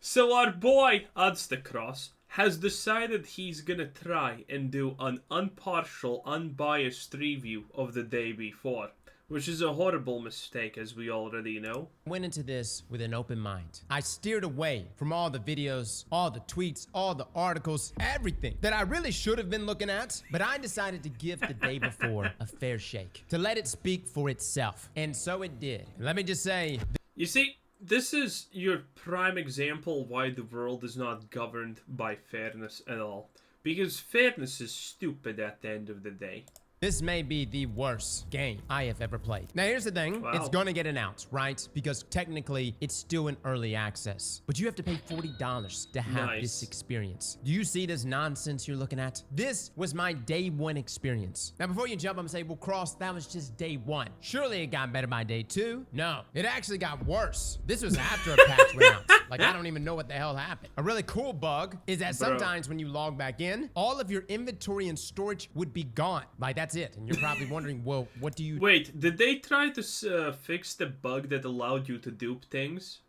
So our boy Odstacross has decided he's gonna try and do an impartial, unbiased review of the day before, which is a horrible mistake, as we already know. Went into this with an open mind. I steered away from all the videos, all the tweets, all the articles, everything that I really should have been looking at, but I decided to give the day before a fair shake, to let it speak for itself. And so it did. And let me just say, you see, this is your prime example why the world is not governed by fairness at all. Because fairness is stupid at the end of the day. this may be the worst game I have ever played. Now, here's the thing. Wow. It's gonna get announced, right? Because technically, it's still in early access. But you have to pay $40 to have this experience. Do you see this nonsense you're looking at? This was my day one experience. Now, before you jump up and say, well, Cross, that was just day one. Surely it got better by day two. No, it actually got worse. This was after a patch went out. Like, I don't even know what the hell happened. A really cool bug is that sometimes when you log back in, all of your inventory and storage would be gone. Like, that's it. And you're probably wondering, well, what do you... Wait, did they try to fix the bug that allowed you to dupe things?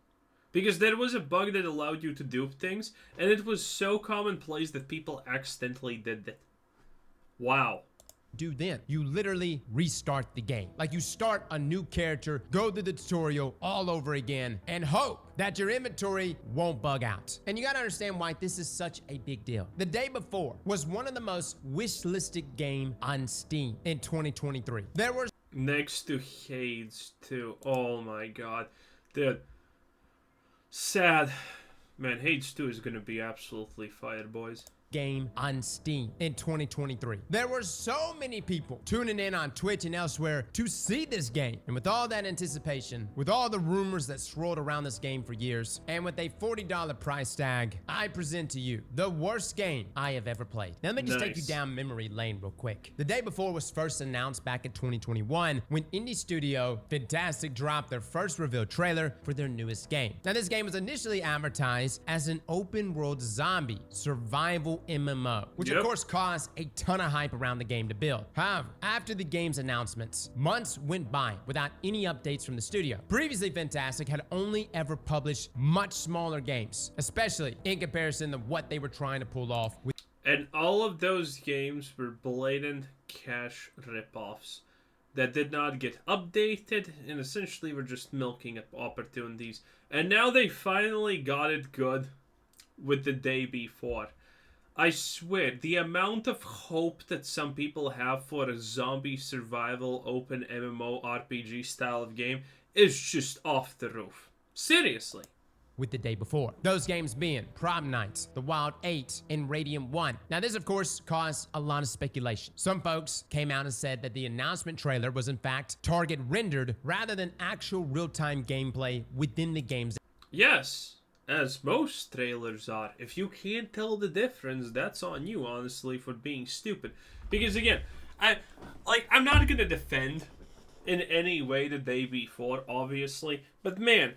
Because there was a bug that allowed you to dupe things, and it was so commonplace that people accidentally did it. Wow. Do then? You literally restart the game. Like, you start a new character, go through the tutorial all over again, and hope that your inventory won't bug out. And you gotta understand why this is such a big deal. The day before was one of the most wish-listed game on Steam in 2023. There were next to Hades too. Oh my god. Dude. Sad. Man, Hades 2 is gonna be absolutely fire, boys. Game on Steam in 2023. There were so many people tuning in on Twitch and elsewhere to see this game. And with all that anticipation, with all the rumors that swirled around this game for years, and with a $40 price tag, I present to you the worst game I have ever played. Now let me just take you down memory lane real quick. The day before was first announced back in 2021 when indie studio Fantastic dropped their first reveal trailer for their newest game. Now this game was initially advertised as an open world zombie survival MMO, which of course caused a ton of hype around the game to build. However, after the game's announcements, months went by without any updates from the studio. Previously, Fantastic had only ever published much smaller games, especially in comparison to what they were trying to pull off with. And all of those games were blatant cash ripoffs that did not get updated and essentially were just milking up opportunities. And now they finally got it good with the day before. I swear, the amount of hope that some people have for a zombie survival open MMORPG style of game is just off the roof. Seriously. With the day before. Those games being Prom Nights, The Wild 8, and Radiant 1. Now this of course caused a lot of speculation. Some folks came out and said that the announcement trailer was in fact target rendered rather than actual real-time gameplay within the game's. Yes. As most trailers are. If you can't tell the difference, that's on you, honestly, for being stupid. Because again, I'm not gonna defend in any way the day before, obviously. But man,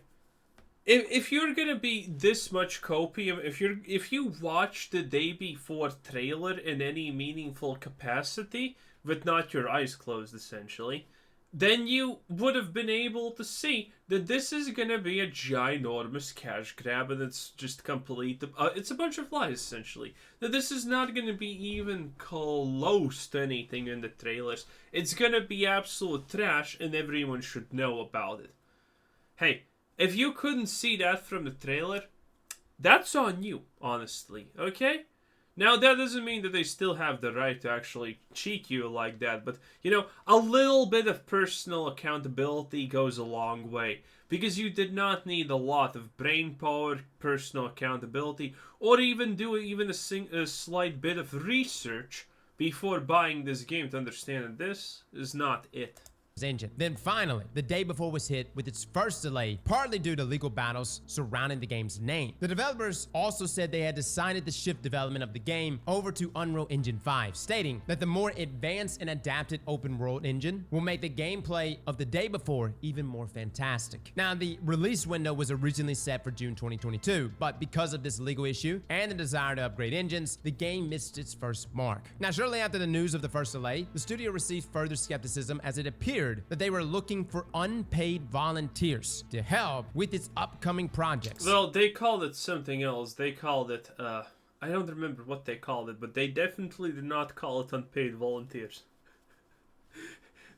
if you're gonna be this much copium, if you watch the day before trailer in any meaningful capacity, with not your eyes closed essentially, then you would have been able to see that this is going to be a ginormous cash grab and it's just complete. It's a bunch of lies, essentially. That this is not going to be even close to anything in the trailers. It's going to be absolute trash and everyone should know about it. Hey, if you couldn't see that from the trailer, that's on you, honestly, okay? Now, that doesn't mean that they still have the right to actually cheat you like that, but, you know, a little bit of personal accountability goes a long way, because you did not need a lot of brain power, personal accountability, or even do a slight bit of research before buying this game to understand that this is not it. Engine. Then finally, the day before was hit with its first delay, partly due to legal battles surrounding the game's name. The developers also said they had decided to shift development of the game over to Unreal Engine 5, stating that the more advanced and adapted open world engine will make the gameplay of the day before even more fantastic. Now, the release window was originally set for June 2022, but because of this legal issue and the desire to upgrade engines, the game missed its first mark. Now, shortly after the news of the first delay, the studio received further skepticism as it appeared appeared that they were looking for unpaid volunteers to help with its upcoming projects. Well, they called it something else. They called it, I don't remember what they called it, but they definitely did not call it unpaid volunteers.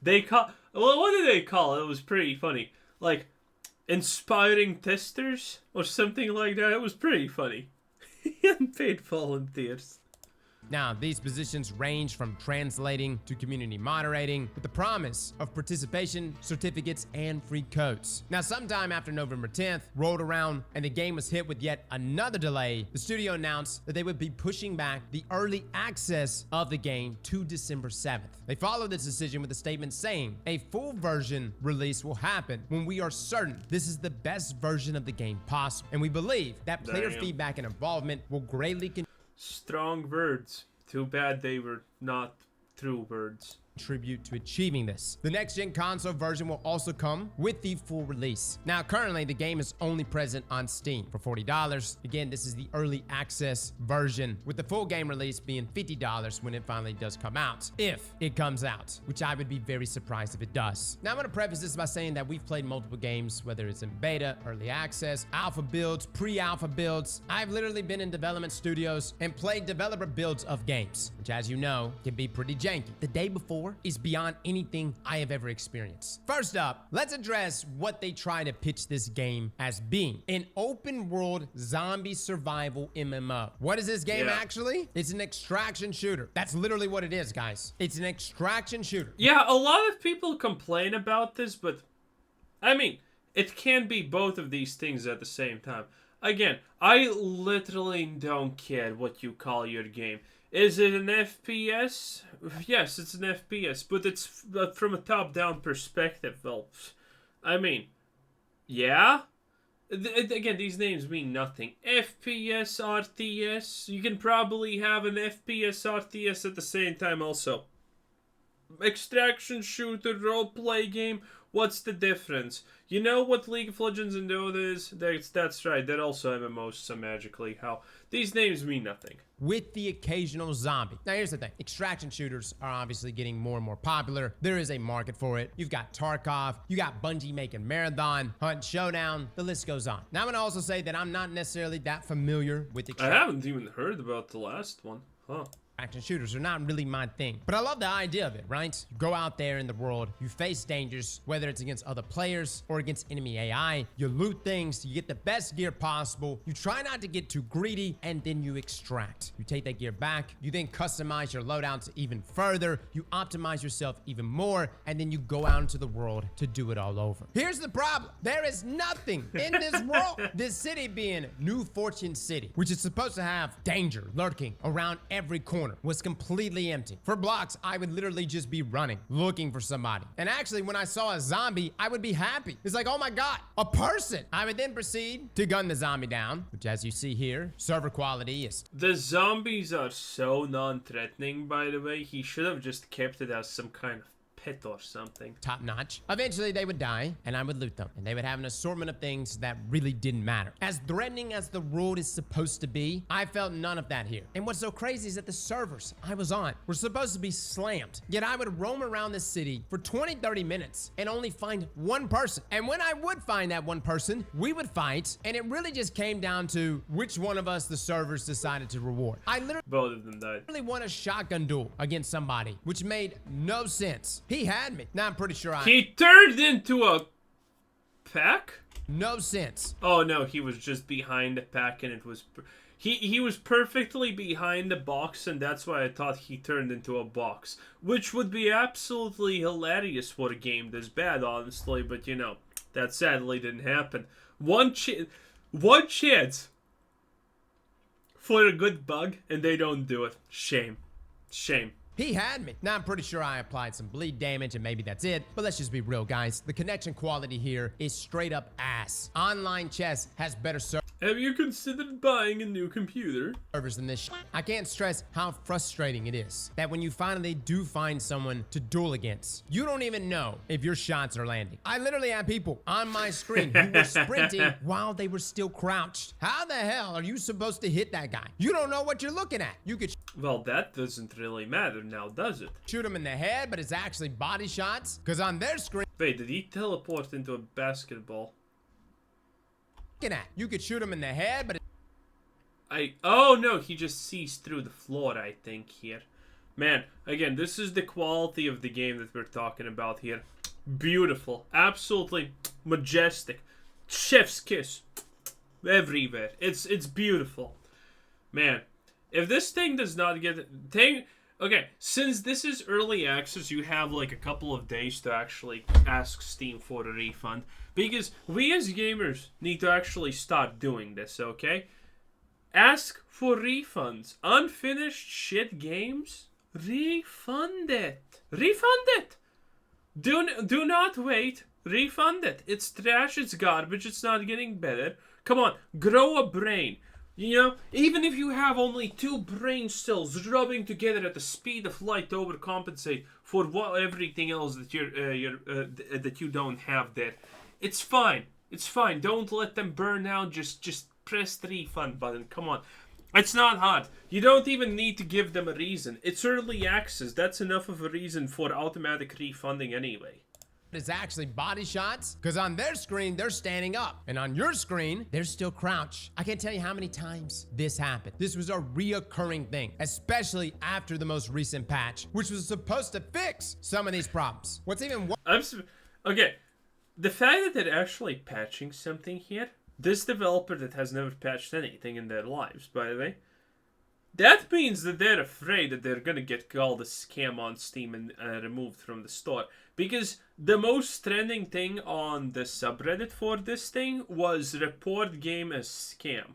Well, what did they call it? It was pretty funny. Like, inspiring testers or something like that. It was pretty funny. Unpaid volunteers. Now, these positions range from translating to community moderating with the promise of participation certificates and free codes. Now, sometime after November 10th rolled around and the game was hit with yet another delay, the studio announced that they would be pushing back the early access of the game to December 7th. They followed this decision with a statement saying a full version release will happen when we are certain this is the best version of the game possible, and we believe that player feedback and involvement will greatly Strong words. Too bad they were not true words. Contribute to achieving this. The next-gen console version will also come with the full release. Now, currently, the game is only present on Steam for $40. Again, this is the early access version, with the full game release being $50 when it finally does come out, if it comes out, which I would be very surprised if it does. Now, I'm gonna preface this by saying that we've played multiple games, whether it's in beta, early access, alpha builds, pre-alpha builds. I've literally been in development studios and played developer builds of games, which, as you know, can be pretty janky. The day before is beyond anything I have ever experienced. First up, let's address what they try to pitch this game as being: an open world zombie survival MMO. What is this game actually? It's an extraction shooter. That's literally what it is, guys. It's an extraction shooter. Yeah, a lot of people complain about this, but I mean, it can be both of these things at the same time. Again, I literally don't care what you call your game. Is it an FPS? Yes, it's an FPS, but it's from a top-down perspective. Well, I mean, yeah. Again, these names mean nothing. FPS, RTS. You can probably have an FPS, RTS at the same time also. Extraction shooter, role-play game. What's the difference? You know what League of Legends and Dota is? That's right. They're also MMOs, so magically. How these names mean nothing. With the occasional zombie. Now, here's the thing. Extraction shooters are obviously getting more and more popular. There is a market for it. You've got Tarkov. You got Bungie making Marathon, Hunt Showdown. The list goes on. Now, I'm going to also say that I'm not necessarily that familiar with I haven't even heard about the last one. Huh. Action shooters are not really my thing, but I love the idea of it, right? You go out there in the world, you face dangers, whether it's against other players or against enemy AI, you loot things, you get the best gear possible, you try not to get too greedy, and then you extract. You take that gear back, you then customize your loadouts even further, you optimize yourself even more, and then you go out into the world to do it all over. Here's the problem. There is nothing in this world. This city being New Fortune City, which is supposed to have danger lurking around every corner, was completely empty. For blocks, I would literally just be running, looking for somebody. And actually, when I saw a zombie, I would be happy. It's like, oh my God, a person. I would then proceed to gun the zombie down, which, as you see here, server quality is... The zombies are so non-threatening, by the way. He should have just kept it as some kind of pet or something. Top notch. Eventually they would die and I would loot them, and they would have an assortment of things that really didn't matter. As threatening as the world is supposed to be, I felt none of that here. And what's so crazy is that the servers I was on were supposed to be slammed, yet I would roam around the city for 20-30 minutes and only find one person. And when I would find that one person, we would fight, and it really just came down to which one of us the servers decided to reward. I literally both of them died. Won a shotgun duel against somebody, which made no sense. He had me. Now I'm pretty sure He turned into a pack? No sense. Oh no, he was just behind a pack, and it was... He was perfectly behind the box, and that's why I thought he turned into a box. Which would be absolutely hilarious for a game this bad, honestly, but you know, that sadly didn't happen. One chance for a good bug, and they don't do it. Shame. Shame. He had me. Now I'm pretty sure I applied some bleed damage and maybe that's it, but let's just be real, guys. The connection quality here is straight up ass. Online chess has better Have you considered buying a new computer? servers than this. I can't stress how frustrating it is that when you finally do find someone to duel against, you don't even know if your shots are landing. I literally had people on my screen who were sprinting while they were still crouched. How the hell are you supposed to hit that guy? You don't know what you're looking at. You could Well, that doesn't really matter now, does it? shoot him in the head, but it's actually body shots, because on their screen, Wait, did he teleport into a basketball? you could shoot him in the head, but Oh no, he just sees through the floor, I think, here. Man, again, this is the quality of the game that we're talking about here. Beautiful. Absolutely majestic. Chef's kiss. Everywhere. It's beautiful. Man, if this thing does not get... Okay, since this is early access, you have like a couple of days to actually ask Steam for a refund. Because we as gamers need to actually start doing this, okay? Ask for refunds. Unfinished shit games? Refund it. Refund it. Do not wait. Refund it. It's trash, it's garbage, it's not getting better. Come on, grow a brain. You know, even if you have only 2 brain cells rubbing together at the speed of light to overcompensate for everything else that that you don't have there, it's fine. It's fine. Don't let them burn out. Just press the refund button. Come on. It's not hard. You don't even need to give them a reason. It's early access. That's enough of a reason for automatic refunding anyway. it's actually body shots, because on their screen, they're standing up. And on your screen, they're still crouched. I can't tell you how many times this happened. This was a reoccurring thing, especially after the most recent patch, which was supposed to fix some of these problems. What's even worse... Okay, the fact that they're actually patching something here, this developer that has never patched anything in their lives, by the way, that means that they're afraid that they're gonna get called a scam on Steam and removed from the store. Because the most trending thing on the subreddit for this thing was report game as scam.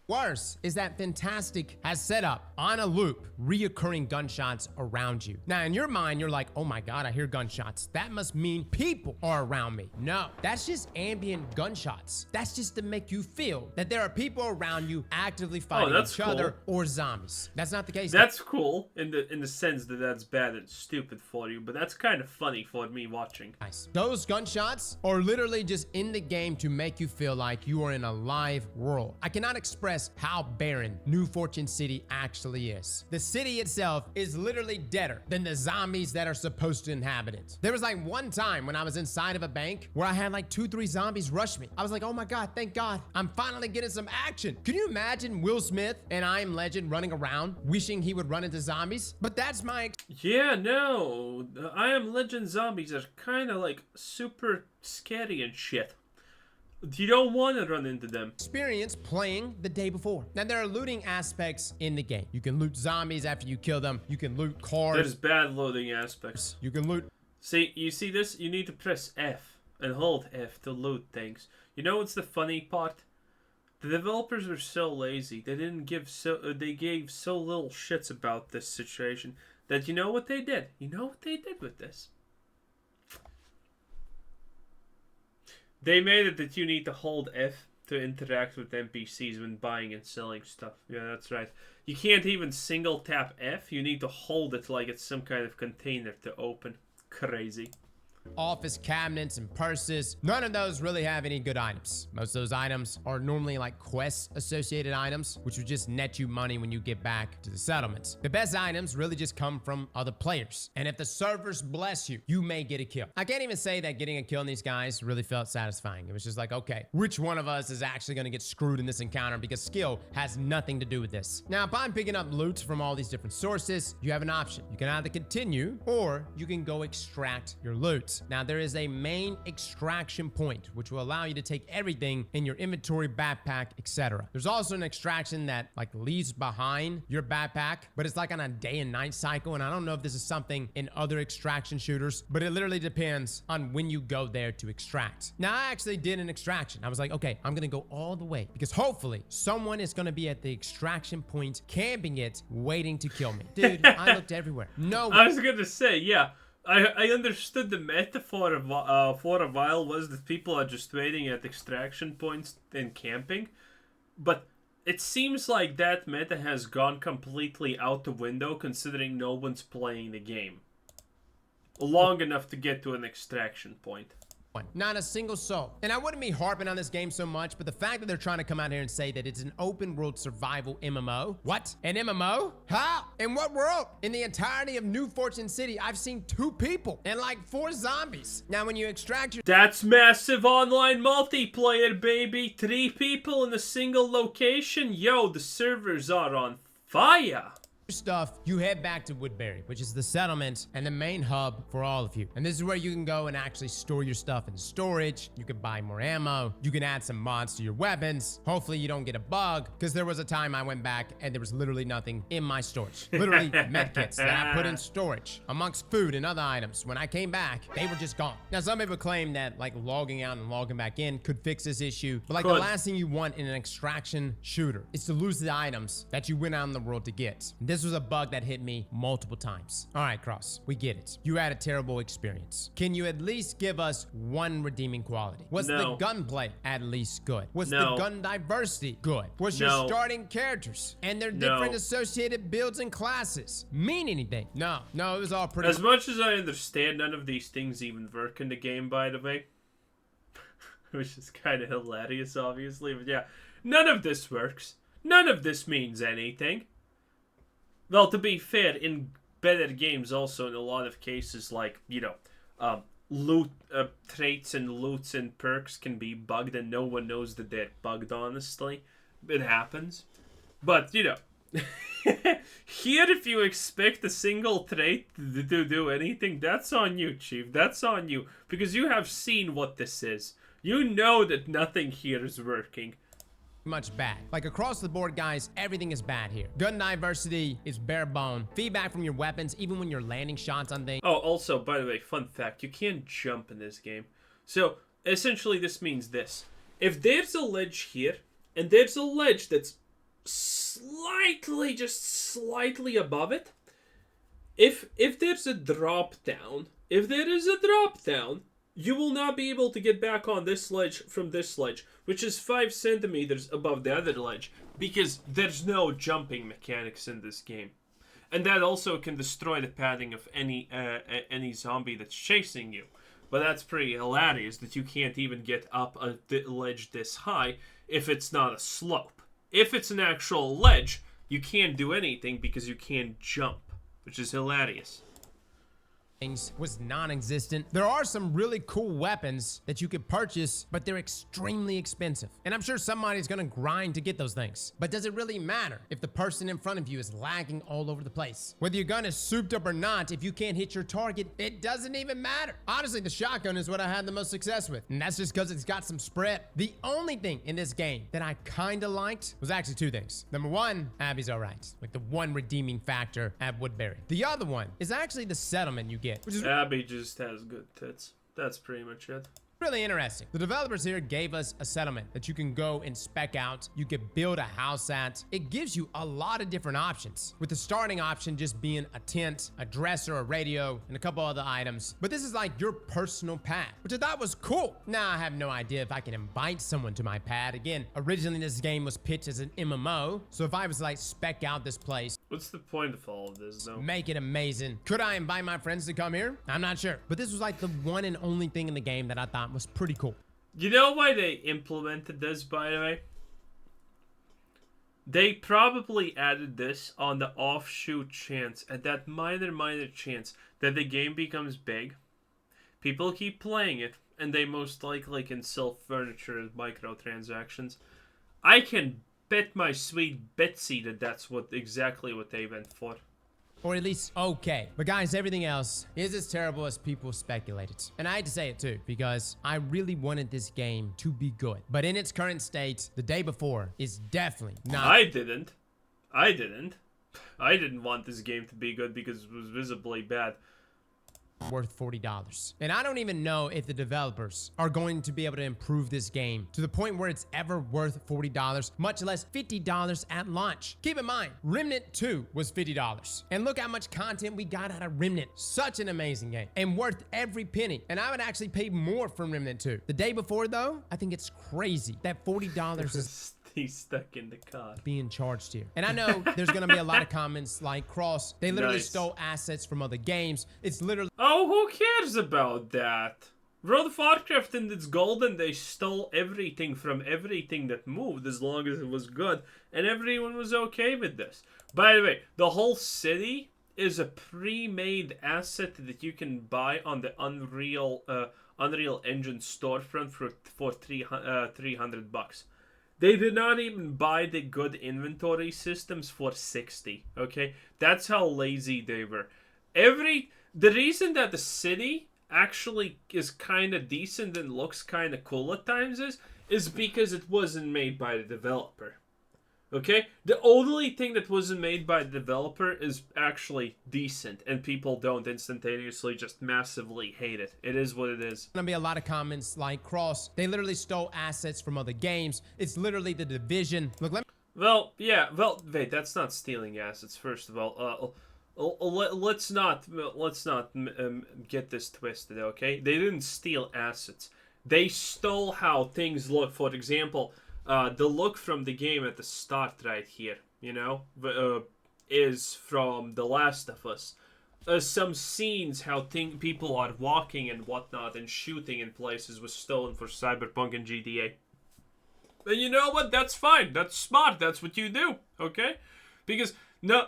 Worse is that Fantastic has set up on a loop reoccurring gunshots around you. Now in your mind, you're like, oh my God, I hear gunshots. That must mean people are around me. No, that's just ambient gunshots. That's just to make you feel that there are people around you actively fighting each other or zombies. That's not the case. That's cool in the sense that that's bad and stupid for you, but that's kind of funny for me watching. Nice. Those gunshots are literally just in the game to make you feel like you are in a live world. I cannot express how barren New Fortune City actually is. The city itself is literally deader than the zombies that are supposed to inhabit it. There was like one time when I was inside of a bank where I had like 2-3 zombies rush me. I was like, oh my God, thank God, I'm finally getting some action. Can you imagine Will Smith and I Am Legend running around wishing he would run into zombies? But that's my... Yeah, no, I Am Legend zombies are kind of like super scary and shit. You don't want to run into them. Experience playing the day before. Now, there are looting aspects in the game. You can loot zombies after you kill them. You can loot cars. There's bad loading aspects. You can loot... See, you see this? You need to press F and hold F to loot things. You know what's the funny part? The developers were so lazy. They didn't give they gave so little shits about this situation that you know what they did? You know what they did with this? They made it that you need to hold F to interact with NPCs when buying and selling stuff. Yeah, that's right. You can't even single tap F. You need to hold it like it's some kind of container to open. Crazy. Office cabinets and purses. None of those really have any good items. Most of those items are normally like quest associated items, which would just net you money when you get back to the settlements. The best items really just come from other players. And if the servers bless you, you may get a kill. I can't even say that getting a kill on these guys really felt satisfying. It was just like, okay, which one of us is actually going to get screwed in this encounter, because skill has nothing to do with this. Now, upon picking up loot from all these different sources, you have an option. You can either continue or you can go extract your loot. Now, there is a main extraction point, which will allow you to take everything in your inventory, backpack, etc. There's also an extraction that like leaves behind your backpack, but it's like on a day and night cycle. And I don't know if this is something in other extraction shooters, but it literally depends on when you go there to extract. Now, I actually did an extraction. I was like, okay, I'm gonna go all the way because hopefully someone is gonna be at the extraction point, camping it, waiting to kill me. Dude, I looked everywhere. No. I was gonna say, yeah. I understood the metaphor for a while was that people are just waiting at extraction points and camping, but it seems like that meta has gone completely out the window considering no one's playing the game long enough to get to an extraction point. Not a single soul. And I wouldn't be harping on this game so much, but the fact that they're trying to come out here and say that it's an open world survival MMO. What? An MMO? How? In what world? In the entirety of New Fortune City, I've seen 2 people and like 4 zombies. Now when you extract your That's massive online multiplayer, baby. 3 people in a single location. Yo, the servers are on fire. stuff, you head back to Woodbury, which is the settlement and the main hub for all of you. And this is where you can go and actually store your stuff in storage. You can buy more ammo. You can add some mods to your weapons. Hopefully you don't get a bug, because there was a time I went back and there was literally nothing in my storage. Literally medkits that I put in storage amongst food and other items. When I came back, they were just gone. Now, some people claim that like logging out and logging back in could fix this issue, but like the last thing you want in an extraction shooter is to lose the items that you went out in the world to get. This was a bug that hit me multiple times. All right, Cross, we get it. You had a terrible experience. Can you at least give us one redeeming quality? Was the gunplay at least good? Was the gun diversity good? Was your starting characters and their different associated builds and classes mean anything? No, it was all pretty. As much as I understand, none of these things even work in the game, by the way. Which is kind of hilarious, obviously, but yeah. None of this works. None of this means anything. Well, to be fair, in better games also, in a lot of cases, like, you know, loot traits and loots and perks can be bugged and no one knows that they're bugged, honestly. It happens. But, you know, here if you expect a single trait to do anything, that's on you, Chief. That's on you. Because you have seen what this is. You know that nothing here is working. Much bad. Like across the board, guys, everything is bad here. Gun diversity is bare bone. Feedback from your weapons, even when you're landing shots on things. Oh, also, by the way, fun fact, you can't jump in this game. So, essentially this means this. If there's a ledge here, and there's a ledge that's slightly, just slightly above it, if there's a drop down, you will not be able to get back on this ledge from this ledge, which is 5 centimeters above the other ledge, because there's no jumping mechanics in this game. And that also can destroy the padding of any zombie that's chasing you. But that's pretty hilarious that you can't even get up a ledge this high if it's not a slope. If it's an actual ledge, you can't do anything because you can't jump, which is hilarious. Was non-existent. There are some really cool weapons that you could purchase, but they're extremely expensive. And I'm sure somebody's gonna grind to get those things. But does it really matter if the person in front of you is lagging all over the place? Whether your gun is souped up or not, if you can't hit your target, it doesn't even matter. Honestly, the shotgun is what I had the most success with. And that's just because it's got some spread. The only thing in this game that I kinda liked was actually 2 things. Number 1, Abby's all right. Like the one redeeming factor at Woodbury. The other one is actually the settlement you get. Which is Abby just has good tits. That's pretty much it. Really interesting. The developers here gave us a settlement that you can go and spec out. You could build a house at. It gives you a lot of different options, with the starting option just being a tent, a dresser, a radio, and a couple other items. But this is like your personal pad, which I thought was cool. Now, I have no idea if I can invite someone to my pad. Again, originally this game was pitched as an MMO, so if I was like spec out this place, what's the point of all of this, though? Make it amazing. Could I invite my friends to come here? I'm not sure. But this was like the one and only thing in the game that I thought was pretty cool. You know why they implemented this, by the way? They probably added this on the offshoot chance, at that minor chance, that the game becomes big. People keep playing it, and they most likely can sell furniture as microtransactions. I can bet my sweet Betsy that that's exactly what they went for. Or at least okay. But guys, everything else is as terrible as people speculated. And I hate to say it too, because I really wanted this game to be good. But in its current state, the day before is definitely not. I didn't want this game to be good because it was visibly bad. worth $40. And I don't even know if the developers are going to be able to improve this game to the point where it's ever worth $40, much less $50 at launch. Keep in mind, Remnant 2 was $50. And look how much content we got out of Remnant. Such an amazing game and worth every penny. And I would actually pay more for Remnant 2. The day before though, I think it's crazy that $40 is He's stuck in the car. being charged here. And I know there's gonna be a lot of comments like, Cross, they literally stole assets from other games. It's literally... Oh, who cares about that? World of Warcraft and its golden, they stole everything from everything that moved as long as it was good. And everyone was okay with this. By the way, the whole city is a pre-made asset that you can buy on the Unreal Engine storefront for $300. They did not even buy the good inventory systems for $60, okay? That's how lazy they were. The reason that the city actually is kind of decent and looks kind of cool at times is because it wasn't made by the developer. Okay? The only thing that wasn't made by the developer is actually decent, and people don't instantaneously just massively hate it. It is what it is. Gonna be a lot of comments like, Cross, they literally stole assets from other games. It's literally the Division. Look, let me... Well, yeah, well, wait, that's not stealing assets, first of all. Let's not get this twisted, okay? They didn't steal assets. They stole how things look. For example, the look from the game at the start right here, you know, is from The Last of Us. Some scenes, how people are walking and whatnot and shooting in places was stolen for Cyberpunk and GTA. And you know what? That's fine. That's smart. That's what you do, okay? Because no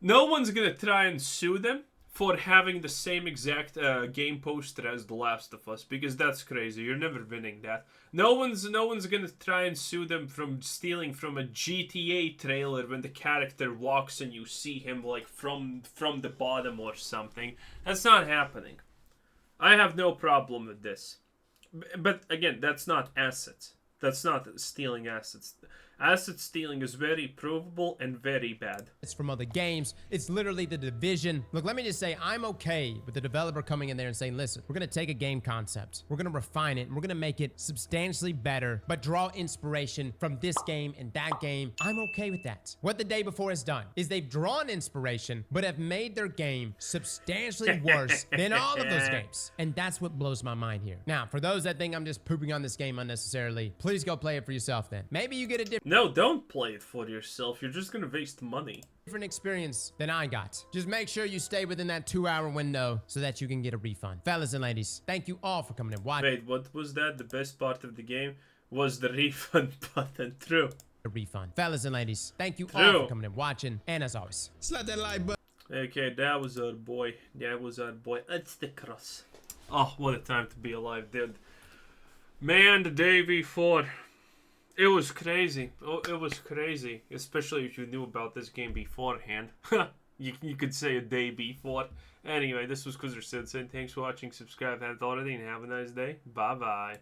one's gonna try and sue them for having the same exact game poster as The Last of Us, because that's crazy. You're never winning that. No one's gonna try and sue them from stealing from a GTA trailer when the character walks and you see him like from the bottom or something. That's not happening. I have no problem with this. But again, that's not assets. That's not stealing assets. Asset stealing is very provable and very bad. It's from other games. It's literally the Division. Look, let me just say, I'm okay with the developer coming in there and saying, listen, we're going to take a game concept, we're going to refine it, and we're going to make it substantially better, but draw inspiration from this game and that game. I'm okay with that. What the day before has done is they've drawn inspiration, but have made their game substantially worse than all of those games. And that's what blows my mind here. Now, for those that think I'm just pooping on this game unnecessarily, please go play it for yourself then. Maybe you get a different... No, don't play it for yourself. You're just gonna waste money. Different experience than I got. Just make sure you stay within that 2-hour window so that you can get a refund. Fellas and ladies, thank you all for coming and watching. Wait, what was that? The best part of the game was the refund button. True. A refund. Fellas and ladies, thank you all for coming and watching. And as always, slap that like button. Okay, that was our boy. That was our boy. It's the cross. Oh, what a time to be alive, dude. Man, the day before. It was crazy. Oh, it was crazy. Especially if you knew about this game beforehand. you could say a day before. Anyway, this was Kuzer Sensei. Thanks for watching. Subscribe if you haven't already. And have a nice day. Bye-bye.